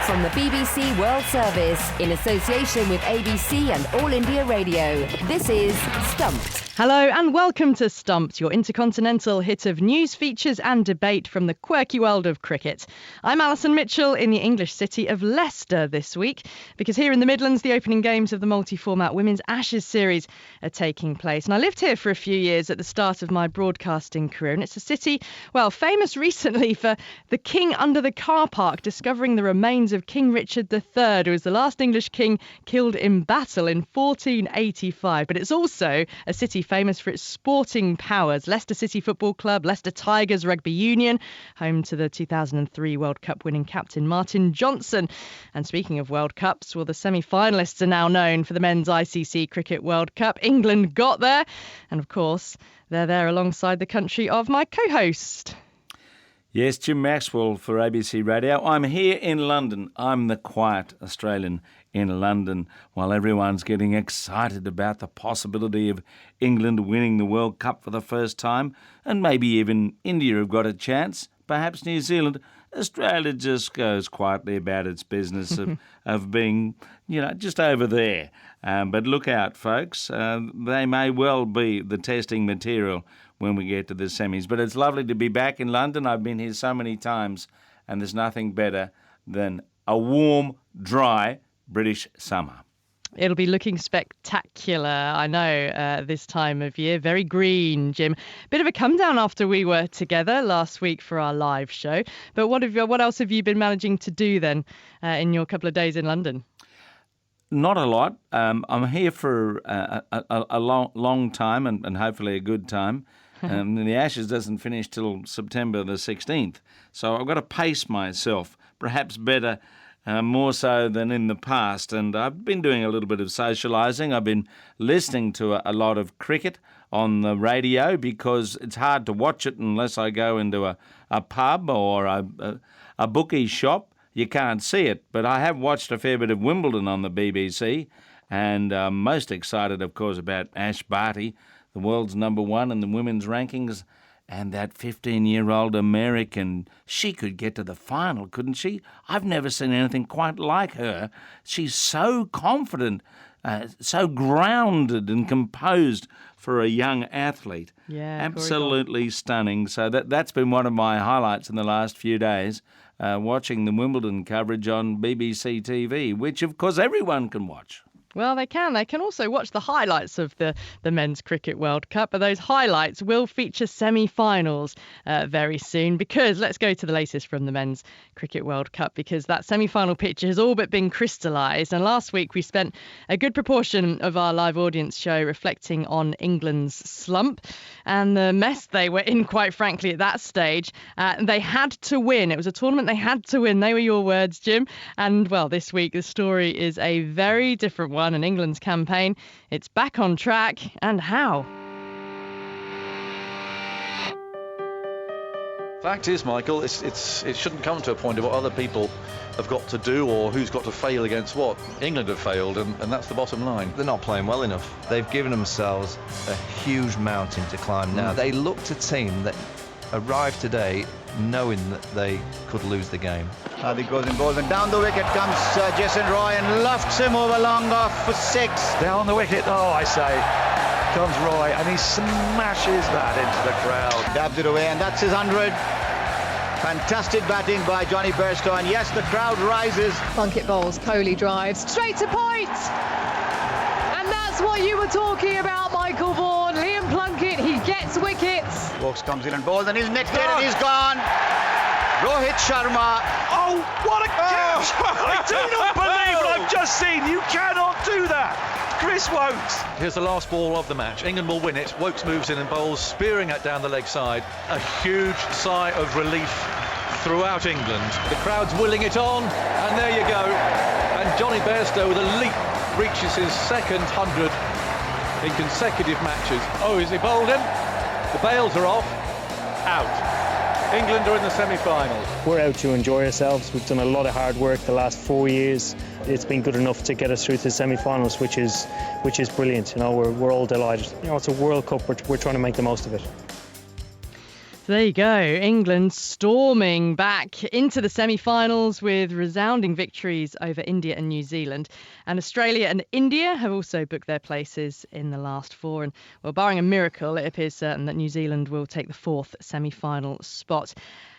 from the BBC World Service in association with ABC and All India Radio. This is Stumped. Hello and welcome to Stumped, your intercontinental hit of news, features and debate from the quirky world of cricket. I'm Alison Mitchell in the English city of Leicester this week, because here in the Midlands, the opening games of the multi-format Women's Ashes series are taking place. And I lived here for a few years at the start of my broadcasting career, and it's a city, well, famous recently for the king under the car park discovering the remains of King Richard III, who was the last English king killed in battle in 1485. But it's also a city famous for its sporting powers. Leicester City Football Club, Leicester Tigers Rugby Union, home to the 2003 World Cup winning captain Martin Johnson. And speaking of World Cups, well, the semi-finalists are now known for the Men's ICC Cricket World Cup. England got there. And of course, they're there alongside the country of my co-host. Yes, Jim Maxwell for ABC Radio. I'm here in London. I'm the quiet Australian in London while everyone's getting excited about the possibility of England winning the World Cup for the first time, and maybe even India have got a chance, perhaps New Zealand. Australia just goes quietly about its business of being, just over there. But look out, folks. They may well be the testing material when we get to the semis. But it's lovely to be back in London. I've been here so many times, and there's nothing better than a warm, dry British summer. It'll be looking spectacular, I know, this time of year. Very green, Jim. Bit of a come down after we were together last week for our live show. But what else have you been managing to do then in your couple of days in London? Not a lot. I'm here for a long time and hopefully a good time. The Ashes doesn't finish till September the 16th. So I've got to pace myself, perhaps better, more so than in the past. And I've been doing a little bit of socialising. I've been listening to a lot of cricket on the radio because it's hard to watch it unless I go into a pub or a bookie shop. You can't see it, but I have watched a fair bit of Wimbledon on the BBC, and I'm most excited, of course, about Ash Barty, the world's number one in the women's rankings, and that 15-year-old American. She could get to the final, couldn't she? I've never seen anything quite like her. She's so confident, so grounded and composed for a young athlete. Yeah, absolutely stunning. So that's been one of my highlights in the last few days. Watching the Wimbledon coverage on BBC TV, which, of course, everyone can watch. Well, they can. They can also watch the highlights of the Men's Cricket World Cup, but those highlights will feature semi-finals very soon, because let's go to the latest from the Men's Cricket World Cup, because that semi-final picture has all but been crystallised. And last week we spent a good proportion of our live audience show reflecting on England's slump and the mess they were in, quite frankly, at that stage. They had to win. It was a tournament they had to win. They were your words, Jim. And, well, this week the story is a very different one. And England's campaign, it's back on track, and how? Fact is, Michael, it shouldn't come to a point of what other people have got to do or who's got to fail against what. England have failed, and that's the bottom line. They're not playing well enough. They've given themselves a huge mountain to climb now. They looked a team that arrived today knowing that they could lose the game. Hardik goes in bowls, and down the wicket comes Jason Roy and lofts him over long off for 6. Down the wicket, I say, comes Roy, and he smashes that into the crowd. Dabs it away, and that's his 100. Fantastic batting by Johnny Bairstow, and yes, the crowd rises. Plunkett bowls, Kohli drives straight to point, and that's what you were talking about, Michael Vaughan. Liam Plunkett, he gets wickets. Wokes comes in and bowls, and he's nicked it, and he's gone. Rohit Sharma. Oh, what a catch! I do not believe what I've just seen. You cannot do that. Chris Wokes. Here's the last ball of the match. England will win it. Wokes moves in and bowls, spearing it down the leg side. A huge sigh of relief throughout England. The crowd's willing it on, and there you go. And Johnny Bairstow, with a leap, reaches his second 100 in consecutive matches. Oh, is he bowled him? The bails are off. Out. England are in the semi-finals. We're out to enjoy ourselves. We've done a lot of hard work the last 4 years. It's been good enough to get us through to the semi-finals, which is brilliant. We're all delighted. It's a World Cup. We're trying to make the most of it. So there you go. England storming back into the semi-finals with resounding victories over India and New Zealand. And Australia and India have also booked their places in the last four. And, well, barring a miracle, it appears certain that New Zealand will take the fourth semi-final spot.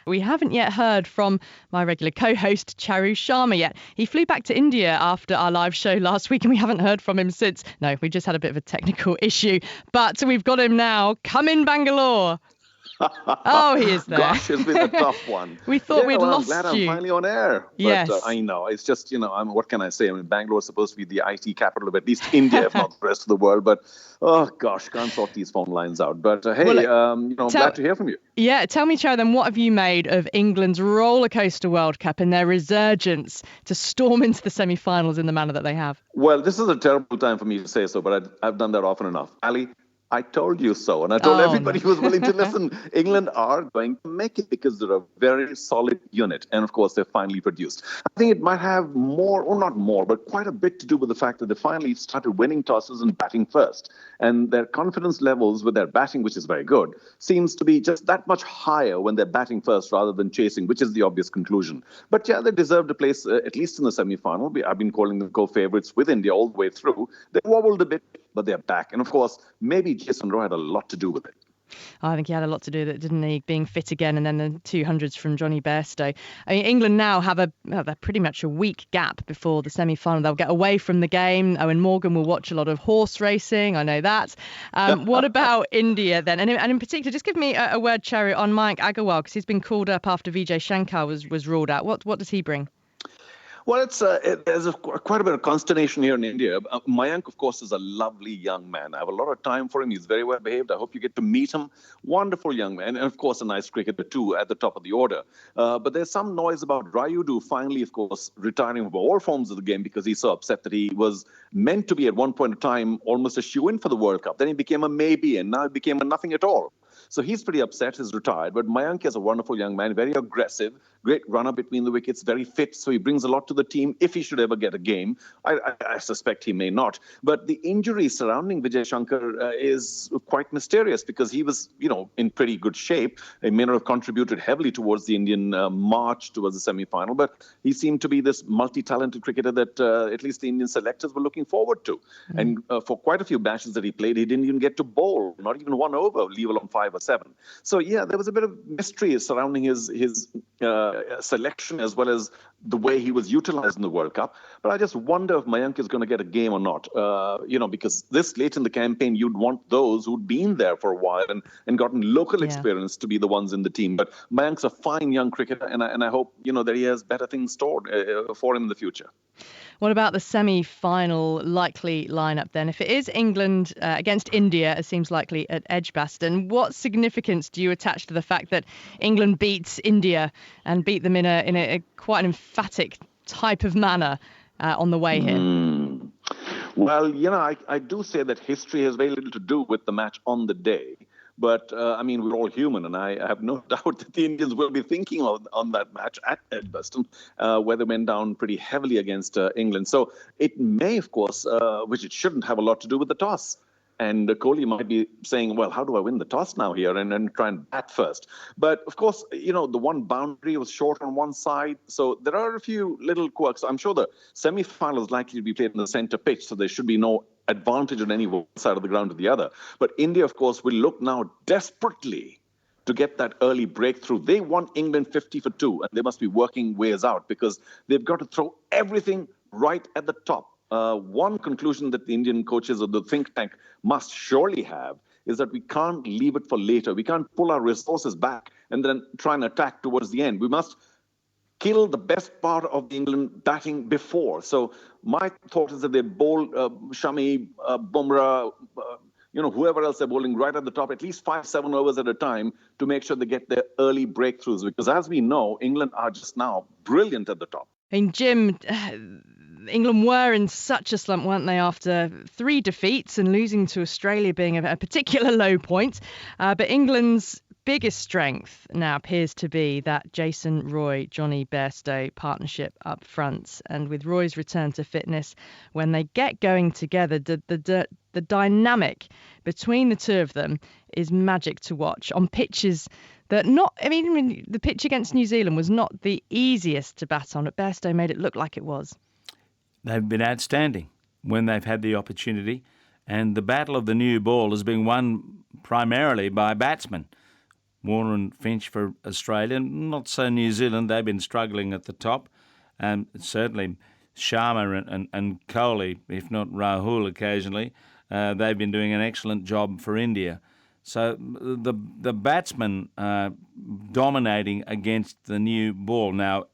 We haven't yet heard from my regular co-host, Charu Sharma, yet. He flew back to India after our live show last week and we haven't heard from him since. No, we just had a bit of a technical issue. But we've got him now. Come in, Bangalore. Oh, he is there. Gosh, it's been a tough one. We thought we'd lost I'm glad you. I'm finally on air. But, yes. I know. It's just, what can I say? I mean, Bangalore is supposed to be the IT capital of at least India, if not the rest of the world. But, oh, gosh, can't sort these phone lines out. But, hey, glad to hear from you. Yeah, tell me, Charu, then, what have you made of England's rollercoaster World Cup and their resurgence to storm into the semi-finals in the manner that they have? Well, this is a terrible time for me to say so, but I've done that often enough. Ali, I told you so. And I told everybody who was willing to listen, England are going to make it because they're a very solid unit. And of course, they're finally produced. I think it might have more, or not more, but quite a bit to do with the fact that they finally started winning tosses and batting first. And their confidence levels with their batting, which is very good, seems to be just that much higher when they're batting first rather than chasing, which is the obvious conclusion. But yeah, they deserved a place, at least in the semi-final. I've been calling them co-favorites with India all the way through. They wobbled a bit, but they're back. And of course, maybe Jason Roy had a lot to do with it. I think he had a lot to do with it, didn't he? Being fit again, and then the 200s from Johnny Bairstow. I mean, England now have pretty much a week gap before the semi-final. They'll get away from the game. Owen Morgan will watch a lot of horse racing. I know that. What about India then? And in particular, just give me a word, Charu, on Mayank Agarwal, because he's been called up after Vijay Shankar was ruled out. What does he bring? Well, there's quite a bit of consternation here in India. Mayank, of course, is a lovely young man. I have a lot of time for him. He's very well behaved. I hope you get to meet him. Wonderful young man. And, of course, a nice cricketer, too, at the top of the order. But there's some noise about Rayudu finally, of course, retiring from all forms of the game because he's so upset that he was meant to be at one point in time almost a shoo-in for the World Cup. Then he became a maybe, and now he became a nothing at all. So he's pretty upset. He's retired. But Mayank is a wonderful young man, very aggressive, great runner between the wickets, very fit. So he brings a lot to the team if he should ever get a game. I suspect he may not. But the injury surrounding Vijay Shankar is quite mysterious because he was, in pretty good shape. He may not have contributed heavily towards the Indian march towards the semi-final, but he seemed to be this multi-talented cricketer that at least the Indian selectors were looking forward to. Mm. And for quite a few matches that he played, he didn't even get to bowl, not even one over, leave alone 5 or 7. So, yeah, there was a bit of mystery surrounding his selection as well as the way he was utilized in the World Cup. But I just wonder if Mayank is going to get a game or not, because this late in the campaign, you'd want those who'd been there for a while and gotten local experience to be the ones in the team. But Mayank's a fine young cricketer, and I hope, that he has better things stored for him in the future. What about the semi-final likely lineup then? If it is England against India, it seems likely at Edgbaston, what significance do you attach to the fact that England beat India and beat them in a quite an emphatic type of manner on the way here? Well, I do say that history has very little to do with the match on the day. But, we're all human, and I have no doubt that the Indians will be thinking on that match at Edgbaston, where they went down pretty heavily against England. So it may, of course, which it shouldn't, have a lot to do with the toss. And Kohli might be saying, well, how do I win the toss now here and try and bat first? But, of course, the one boundary was short on one side. So there are a few little quirks. I'm sure the semi-final is likely to be played in the center pitch, so there should be no advantage on any one side of the ground to the other. But India, of course, will look now desperately to get that early breakthrough. They want England 50 for 2, and they must be working ways out because they've got to throw everything right at the top. One conclusion that the Indian coaches of the think tank must surely have is that we can't leave it for later. We can't pull our resources back and then try and attack towards the end. We must kill the best part of the England batting before. So my thought is that they bowl Shami, Bumrah, whoever else they're bowling right at the top, at least 5-7 overs at a time to make sure they get their early breakthroughs. Because as we know, England are just now brilliant at the top. And Jim, England were in such a slump, weren't they, after 3 defeats and losing to Australia being a particular low point. But England's biggest strength now appears to be that Jason Roy, Johnny Bairstow partnership up front. And with Roy's return to fitness, when they get going together, the dynamic between the two of them is magic to watch on pitches The pitch against New Zealand was not the easiest to bat on. At Bairstow made it look like it was. They've been outstanding when they've had the opportunity, and the battle of the new ball has been won primarily by batsmen. Warner and Finch for Australia, not so New Zealand. They've been struggling at the top, and certainly Sharma and Kohli, if not Rahul occasionally, they've been doing an excellent job for India. So the batsmen dominating against the new ball. Now,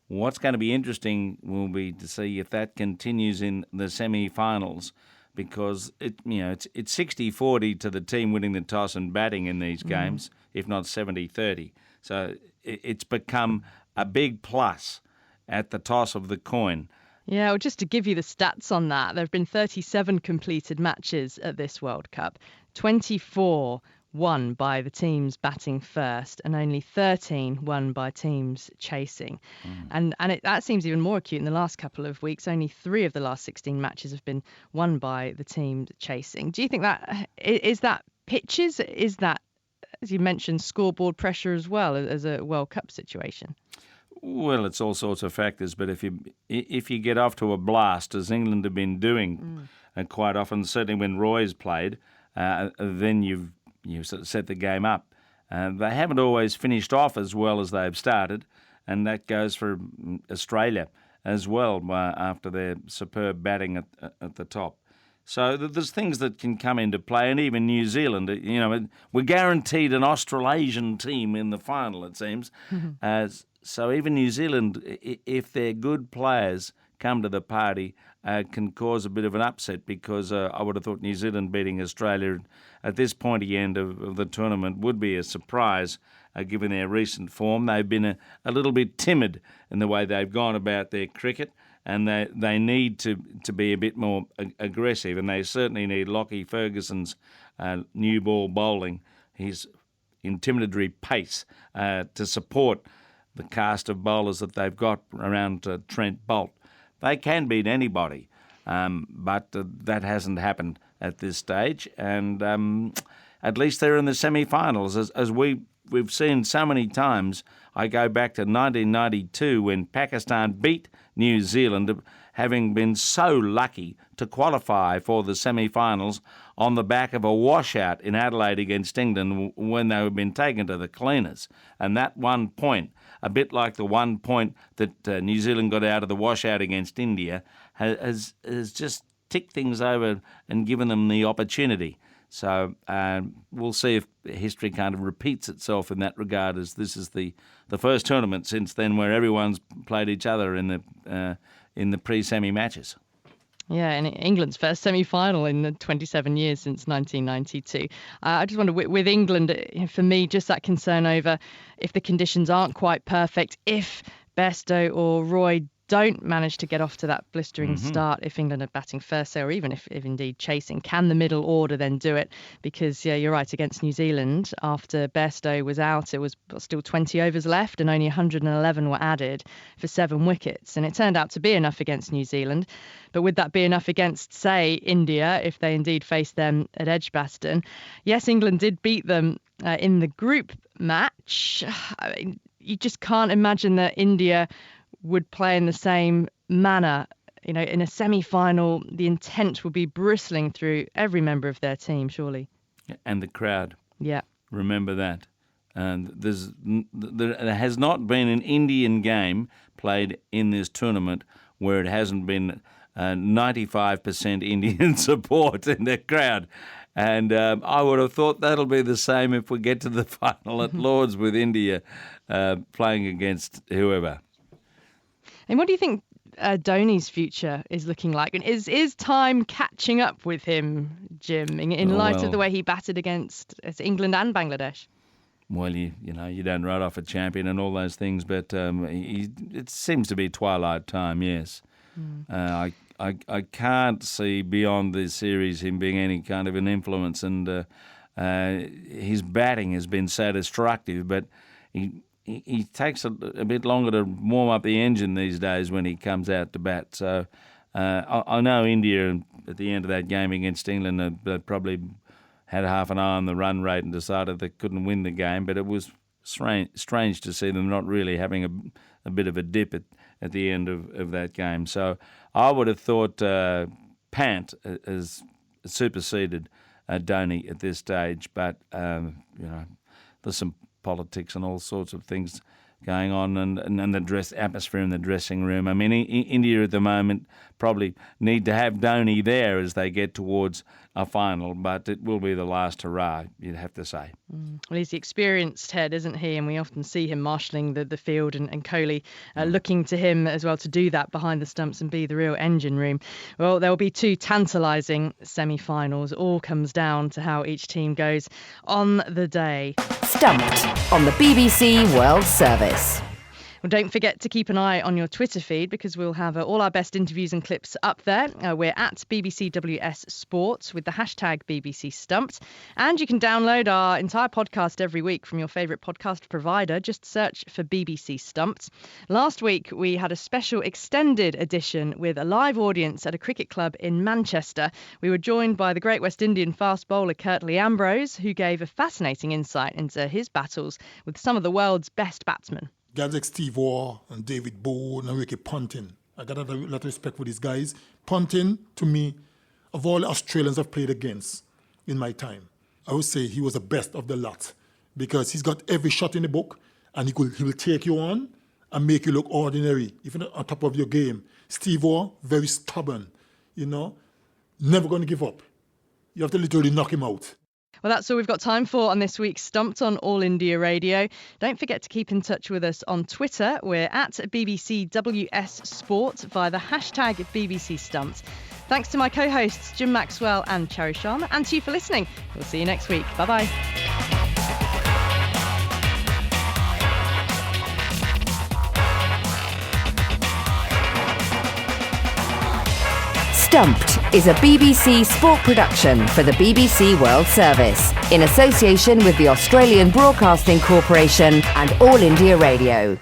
what's going to be interesting will be to see if that continues in the semi-finals, because it's 60-40 to the team winning the toss and batting in these games, if not 70-30. So it's become a big plus at the toss of the coin. Yeah, well, just to give you the stats on that, there have been 37 completed matches at this World Cup, 24 won by the teams batting first, and only 13 won by teams chasing. And that seems even more acute in the last couple of weeks. Only 3 of the last 16 matches have been won by the team chasing. Do you think that is that pitches? Is that, as you mentioned, scoreboard pressure as well as a World Cup situation? Well, it's all sorts of factors, but if you get off to a blast, as England have been doing quite often, certainly when Roy's played, then you sort of set the game up. They haven't always finished off as well as they've started, and that goes for Australia as well after their superb batting at the top. So there's things that can come into play, and even New Zealand, we're guaranteed an Australasian team in the final, it seems. So even New Zealand, if their good players come to the party, can cause a bit of an upset, because I would have thought New Zealand beating Australia at this pointy end of the tournament would be a surprise, given their recent form. They've been a little bit timid in the way they've gone about their cricket, and they need to be a bit more aggressive, and they certainly need Lockie Ferguson's new ball bowling, his intimidatory pace, to support the cast of bowlers that they've got around Trent Boult. They can beat anybody, but that hasn't happened at this stage, and at least they're in the semi-finals. As we've seen so many times, I go back to 1992 when Pakistan beat New Zealand, having been so lucky to qualify for the semi-finals on the back of a washout in Adelaide against England when they had been taken to the cleaners. And that 1 point, a bit like the 1 point that New Zealand got out of the washout against India, has just ticked things over and given them the opportunity. So we'll see if history kind of repeats itself in that regard, as this is the first tournament since then where everyone's played each other in the pre-semi matches. Yeah, and England's first semi-final in the 27 years since 1992. I just wonder, with England, for me, just that concern over if the conditions aren't quite perfect, if Bairstow or Roy don't manage to get off to that blistering start, if England are batting first, or even if indeed chasing, can the middle order then do it? Because, yeah, you're right, against New Zealand, after Bairstow was out, it was still 20 overs left and only 111 were added for 7 wickets. And it turned out to be enough against New Zealand. But would that be enough against, say, India, if they indeed faced them at Edgbaston? Yes, England did beat them in the group match. I mean, you just can't imagine that India would play in the same manner. In a semi-final, the intent would be bristling through every member of their team, surely. And the crowd. Yeah. Remember that. And there has not been an Indian game played in this tournament where it hasn't been 95% Indian support in the crowd. And I would have thought that'll be the same if we get to the final at Lord's with India playing against whoever. And what do you think Dhoni's future is looking like? And is time catching up with him, Jim, in light of the way he batted against England and Bangladesh? Well, you don't write off a champion and all those things, but it seems to be twilight time, yes. I can't see beyond this series him being any kind of an influence, and his batting has been so destructive, but he takes a bit longer to warm up the engine these days when he comes out to bat. So I know India, at the end of that game against England, they probably had half an eye on the run rate and decided they couldn't win the game, but it was strange to see them not really having a bit of a dip at the end of that game. So I would have thought Pant has superseded Dhoni at this stage, but there's some politics and all sorts of things going on, and the atmosphere in the dressing room. I mean, India at the moment probably need to have Dhoni there as they get towards a final, but it will be the last hurrah, you'd have to say. Well, he's the experienced head, isn't he? And we often see him marshalling the field, and Kohli looking to him as well to do that behind the stumps and be the real engine room. Well, there will be 2 tantalising semi-finals. All comes down to how each team goes on the day. Stumped on the BBC World Service. Well, don't forget to keep an eye on your Twitter feed, because we'll have all our best interviews and clips up there. We're at BBCWS Sports with the hashtag BBC Stumped. And you can download our entire podcast every week from your favourite podcast provider. Just search for BBC Stumped. Last week, we had a special extended edition with a live audience at a cricket club in Manchester. We were joined by the great West Indian fast bowler Curtly Ambrose, who gave a fascinating insight into his battles with some of the world's best batsmen. Guys like Steve Waugh and David Bowen and Ricky Ponting. I got a lot of respect for these guys. Ponting, to me, of all the Australians I've played against in my time, I would say he was the best of the lot, because he's got every shot in the book, and he will take you on and make you look ordinary, even on top of your game. Steve Waugh, very stubborn, never going to give up. You have to literally knock him out. Well, that's all we've got time for on this week's Stumped on All India Radio. Don't forget to keep in touch with us on Twitter. We're at BBCWS Sport via the hashtag BBC Stumped. Thanks to my co-hosts Jim Maxwell and Charu Sharma, and to you for listening. We'll see you next week. Bye-bye. Stumped is a BBC sport production for the BBC World Service in association with the Australian Broadcasting Corporation and All India Radio.